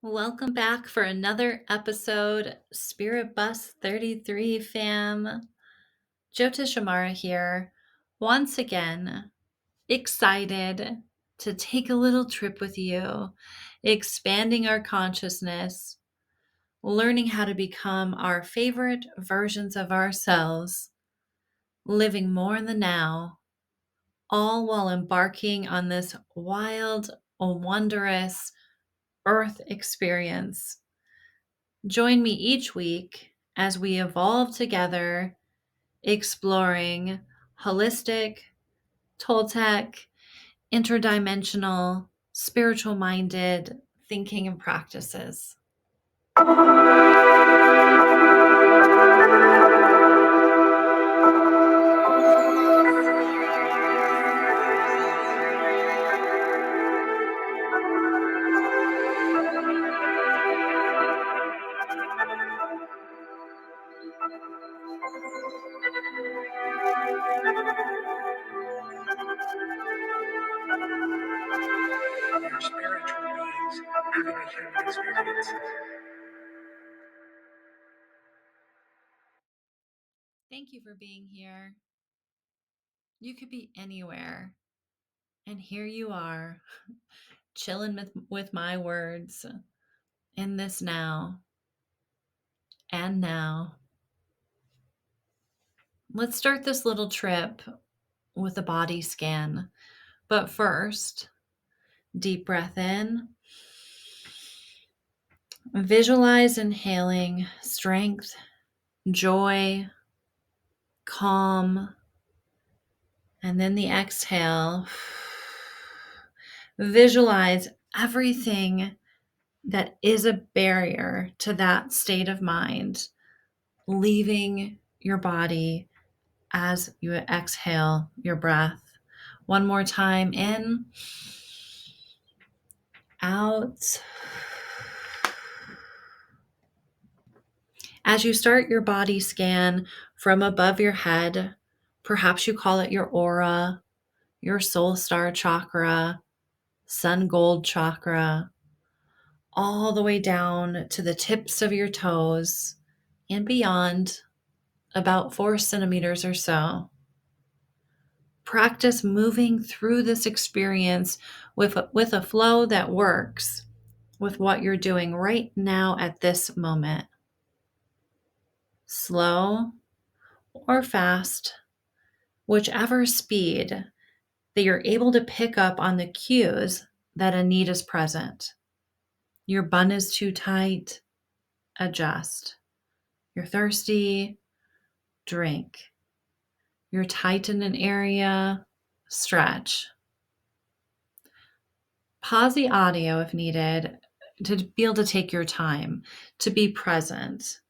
Welcome back for another episode, Spirit Bus 33 fam. Jyotishamara here, once again, excited to take a little trip with you, expanding our consciousness, learning how to become our favorite versions of ourselves, living more in the now, all while embarking on this wild, wondrous earth experience. Join me each week as we evolve together, exploring holistic, Toltec, interdimensional, spiritual minded thinking and practices. Your spiritual beings having a human experience. Thank you for being here. You could be anywhere, and here you are, chilling with my words in this now and now. Let's start this little trip with a body scan. But first, deep breath in. Visualize inhaling strength, joy, calm, and then the exhale. Visualize everything that is a barrier to that state of mind, leaving your body as you exhale your breath. One more time, in, out. As you start your body scan from above your head, perhaps you call it your aura, your soul star chakra, sun gold chakra, all the way down to the tips of your toes and beyond, about 4 centimeters or so. Practice moving through this experience with a flow that works with what you're doing right now at this moment. Slow or fast, whichever speed that you're able to pick up on the cues that a need is present. Your bun is too tight, adjust. You're thirsty, drink. You're tight in an area, stretch. Pause the audio if needed to be able to take your time, to be present.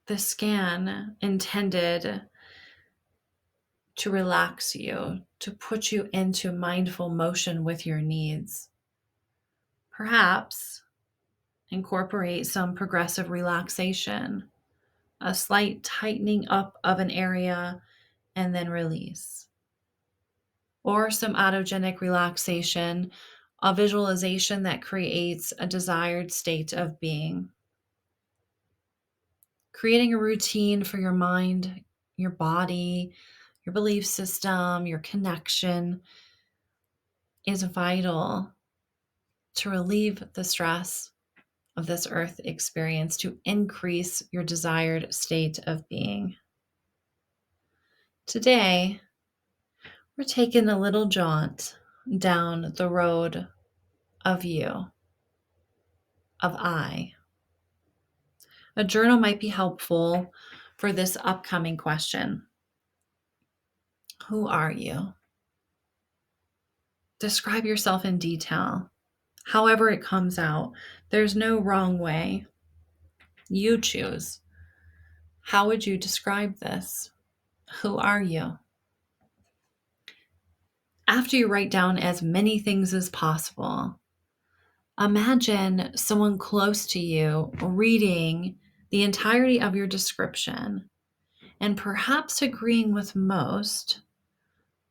The scan intended to relax you, to put you into mindful motion with your needs. Perhaps incorporate some progressive relaxation, a slight tightening up of an area and then release. Or some autogenic relaxation, a visualization that creates a desired state of being. Creating a routine for your mind, your body, your belief system, your connection is vital to relieve the stress of this earth experience, to increase your desired state of being. Today, we're taking a little jaunt down the road of you, of I. A journal might be helpful for this upcoming question. Who are you? Describe yourself in detail, however it comes out. There's no wrong way. You choose. How would you describe this? Who are you? After you write down as many things as possible, imagine someone close to you reading the entirety of your description and perhaps agreeing with most,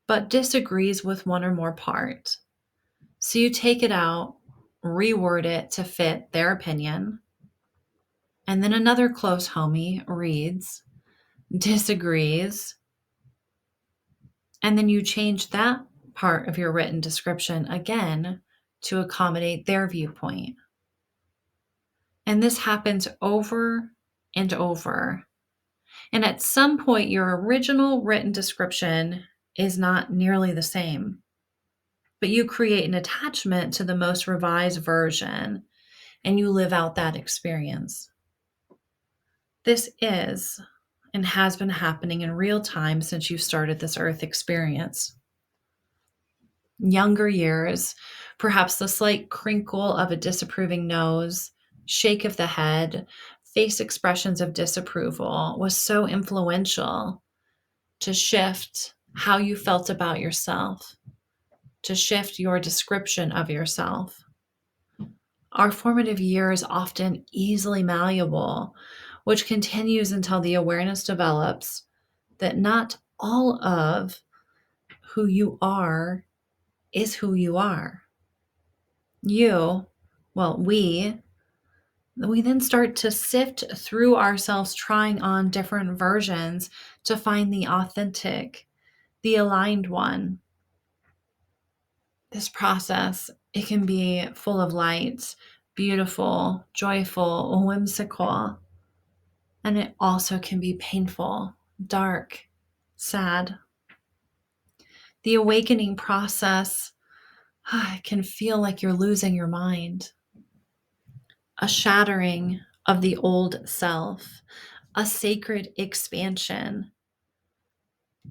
but disagrees with one or more part. So you take it out, reword it to fit their opinion, and then another close homie reads, disagrees, and then you change that part of your written description again to accommodate their viewpoint. And this happens over and over. And at some point, your original written description is not nearly the same, but you create an attachment to the most revised version and you live out that experience. This is and has been happening in real time since you started this earth experience. Younger years, perhaps the slight crinkle of a disapproving nose, shake of the head, face expressions of disapproval was so influential to shift how you felt about yourself, to shift your description of yourself. Our formative year is often easily malleable, which continues until the awareness develops that not all of who you are is who you are. You, well, we then start to sift through ourselves, trying on different versions to find the authentic, the aligned one. This process, it can be full of light, beautiful, joyful, whimsical, and it also can be painful, dark, sad. The awakening process can feel like you're losing your mind. A shattering of the old self, a sacred expansion,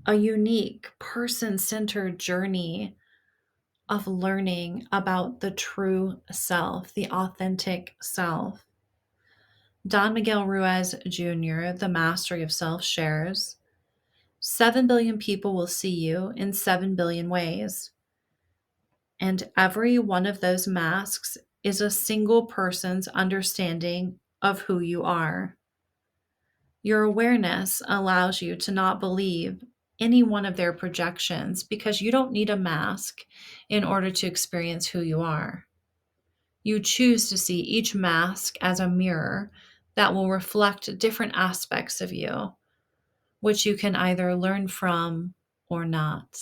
a unique person centered journey of learning about the true self, the authentic self. Don Miguel Ruiz Jr., the Mastery of Self, shares 7 billion people will see you in 7 billion ways. And every one of those masks is a single person's understanding of who you are. Your awareness allows you to not believe any one of their projections because you don't need a mask in order to experience who you are. You choose to see each mask as a mirror that will reflect different aspects of you, which you can either learn from or not.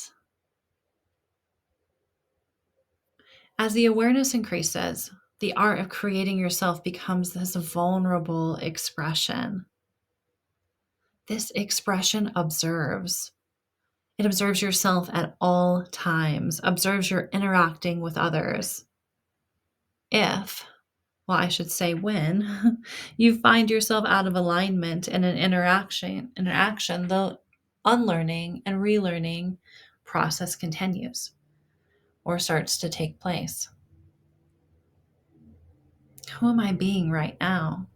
As the awareness increases, the art of creating yourself becomes this vulnerable expression. This expression observes. It observes yourself at all times, observes your interacting with others. If, well, I should say when, you find yourself out of alignment in an interaction, the unlearning and relearning process continues or starts to take place. Who am I being right now?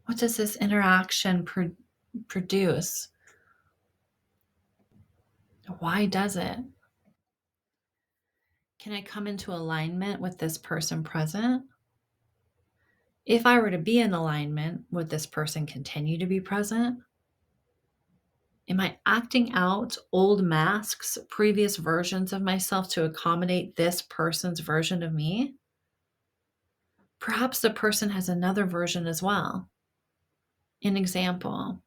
What does this interaction produce? Why does it? Can I come into alignment with this person present? If I were to be in alignment, would this person continue to be present? Am I acting out old masks, previous versions of myself to accommodate this person's version of me? Perhaps the person has another version as well. An example: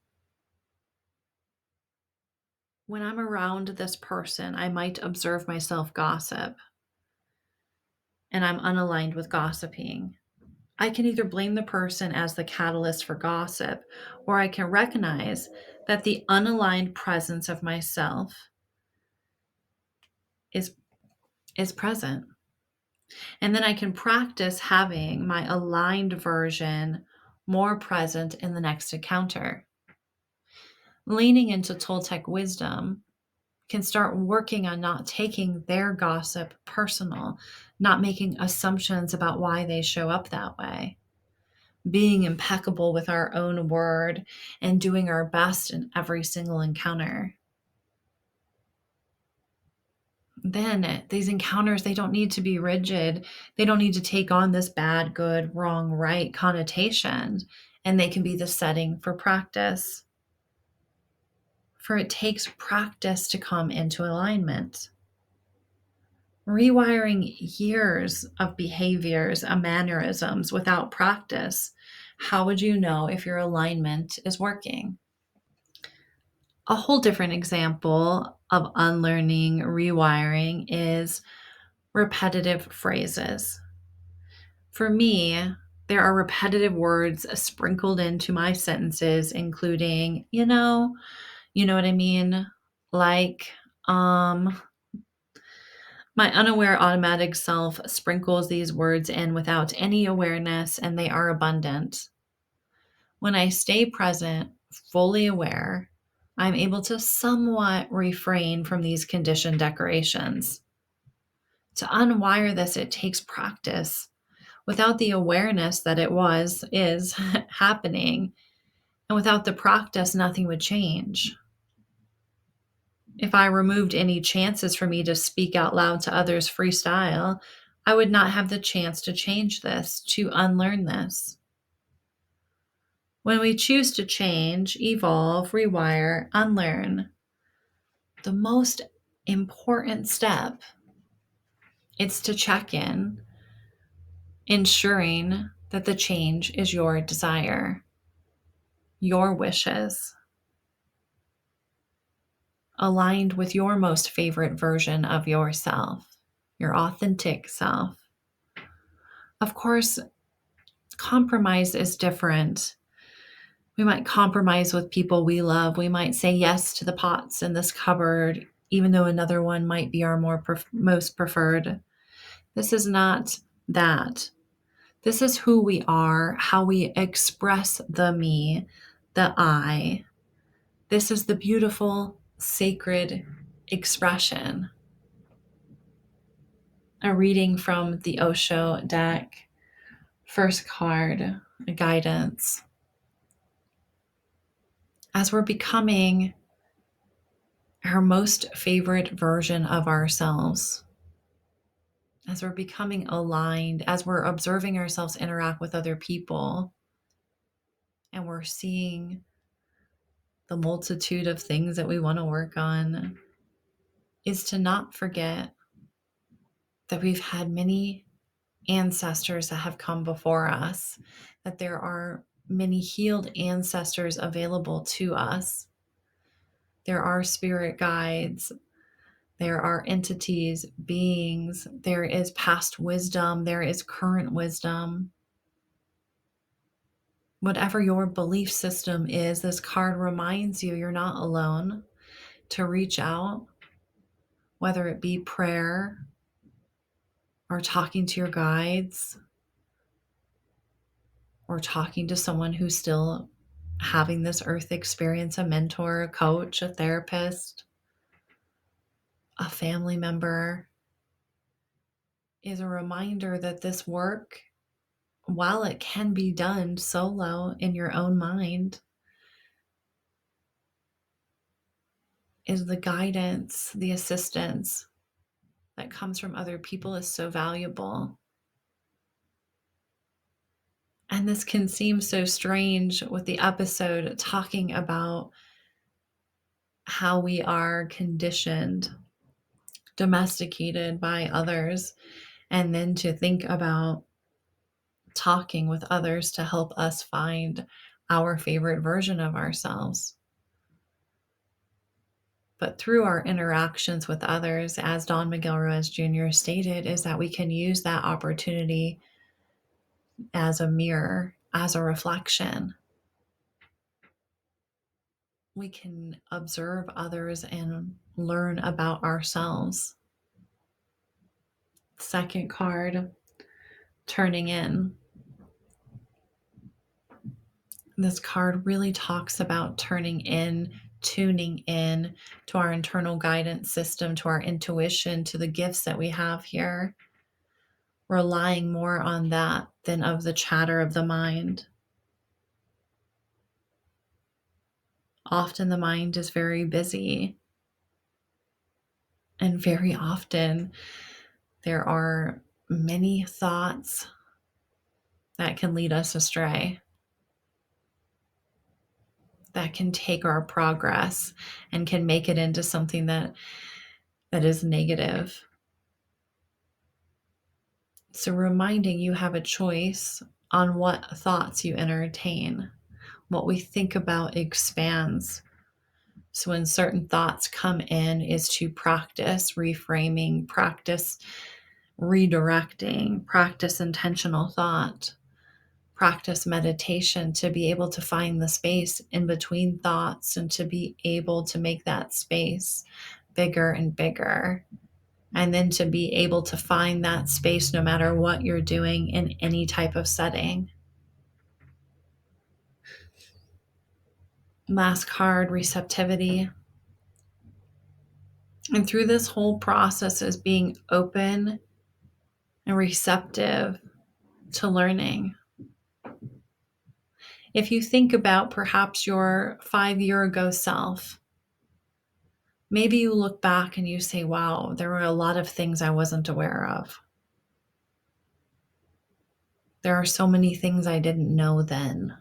when I'm around this person, I might observe myself gossip, and I'm unaligned with gossiping. I can either blame the person as the catalyst for gossip, or I can recognize that the unaligned presence of myself is, is present. And then I can practice having my aligned version more present in the next encounter. Leaning into Toltec wisdom can start working on not taking their gossip personal, not making assumptions about why they show up that way, being impeccable with our own word and doing our best in every single encounter. Then these encounters, they don't need to be rigid. They don't need to take on this bad, good, wrong, right connotation, and they can be the setting for practice. For it takes practice to come into alignment. Rewiring years of behaviors and mannerisms without practice, how would you know if your alignment is working? A whole different example of unlearning, rewiring is repetitive phrases. For me, there are repetitive words sprinkled into my sentences, including, you know what I mean? Like, um, my unaware automatic self sprinkles these words in without any awareness, and they are abundant. When I stay present, fully aware, I'm able to somewhat refrain from these conditioned decorations. To unwire this, it takes practice. Without the awareness that is happening, and without the practice, nothing would change. If I removed any chances for me to speak out loud to others freestyle, I would not have the chance to change this, to unlearn this. When we choose to change, evolve, rewire, unlearn, the most important step is to check in, ensuring that the change is your desire, your wishes, aligned with your most favorite version of yourself, your authentic self. Of course, compromise is different. We might compromise with people we love. We might say yes to the pots in this cupboard, even though another one might be our most preferred. This is not that. This is who we are, how we express the me, the I. This is the beautiful, sacred expression. A reading from the Osho deck, first card, guidance. As we're becoming our most favorite version of ourselves, as we're becoming aligned, as we're observing ourselves interact with other people, and we're seeing the multitude of things that we want to work on, is to not forget that we've had many ancestors that have come before us, that there are many healed ancestors available to us. There are spirit guides, there are entities, beings, there is past wisdom, there is current wisdom. Whatever your belief system is, this card reminds you you're not alone, to reach out, whether it be prayer or talking to your guides or talking to someone who's still having this earth experience, a mentor, a coach, a therapist, a family member, is a reminder that this work, while it can be done solo in your own mind, is the guidance, the assistance that comes from other people is so valuable. And this can seem so strange with the episode talking about how we are conditioned, domesticated by others, and then to think about talking with others to help us find our favorite version of ourselves. But through our interactions with others, as Don Miguel Ruiz Jr. stated, is that we can use that opportunity as a mirror, as a reflection. We can observe others and learn about ourselves. Second card, turning in. This card really talks about turning in, tuning in to our internal guidance system, to our intuition, to the gifts that we have here, relying more on that than of the chatter of the mind. Often the mind is very busy, and very often there are many thoughts that can lead us astray, that can take our progress and can make it into something that is negative. So, reminding you have a choice on what thoughts you entertain. What we think about expands. So, when certain thoughts come in, is to practice reframing, practice redirecting, practice intentional thought, practice meditation to be able to find the space in between thoughts and to be able to make that space bigger and bigger. And then to be able to find that space no matter what you're doing in any type of setting. Last card, receptivity. And through this whole process is being open and receptive to learning. If you think about perhaps your 5 year ago self, maybe you look back and you say, wow, there were a lot of things I wasn't aware of. There are so many things I didn't know then.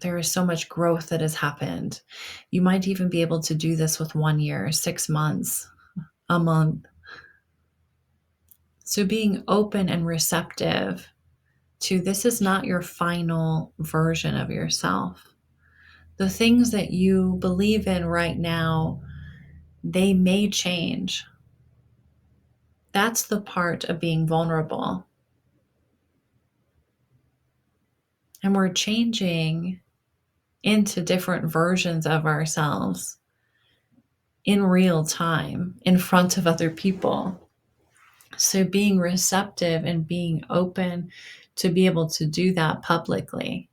There is so much growth that has happened. You might even be able to do this with 1 year, 6 months, a month. So being open and receptive to this is not your final version of yourself. The things that you believe in right now, they may change. That's the part of being vulnerable. And we're changing into different versions of ourselves in real time in front of other people. So being receptive and being open to be able to do that publicly.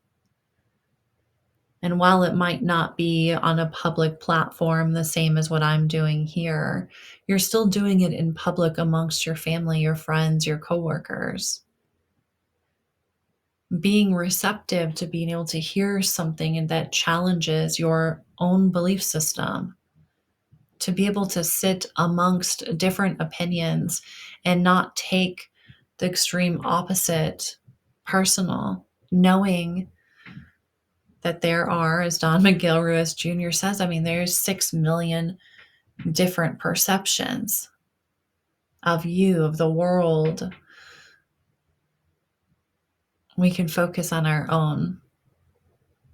And while it might not be on a public platform the same as what I'm doing here, you're still doing it in public amongst your family, your friends, your coworkers. Being receptive to being able to hear something that challenges your own belief system, to be able to sit amongst different opinions and not take the extreme opposite personal, knowing that there are, as Don McGill Ruiz Jr. says, there's 6 million different perceptions of you, of the world. We can focus on our own.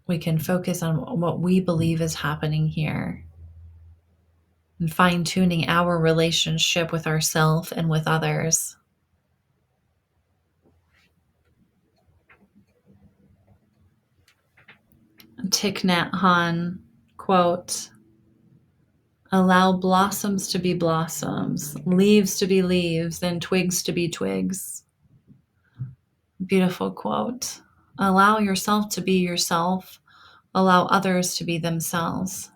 We can focus on what we believe is happening here and fine tuning our relationship with ourselves and with others. Thich Nhat Hanh quote, allow blossoms to be blossoms, leaves to be leaves, and twigs to be twigs. Beautiful quote. Allow yourself to be yourself. Allow others to be themselves.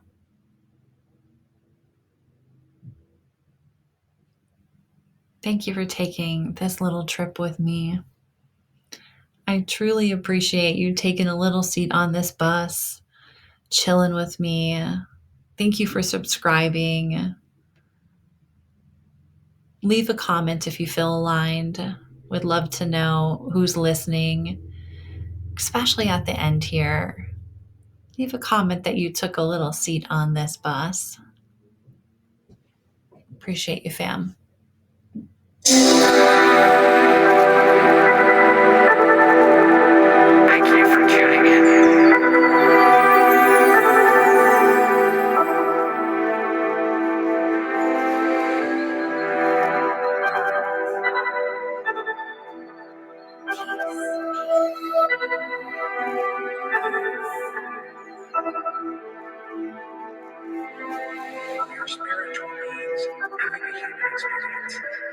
Thank you for taking this little trip with me. I truly appreciate you taking a little seat on this bus, chilling with me. Thank you for subscribing. Leave a comment if you feel aligned. Would love to know who's listening, especially at the end here. Leave a comment that you took a little seat on this bus. Appreciate you, fam. Thank you for tuning in. We are spiritual beings having a human experience.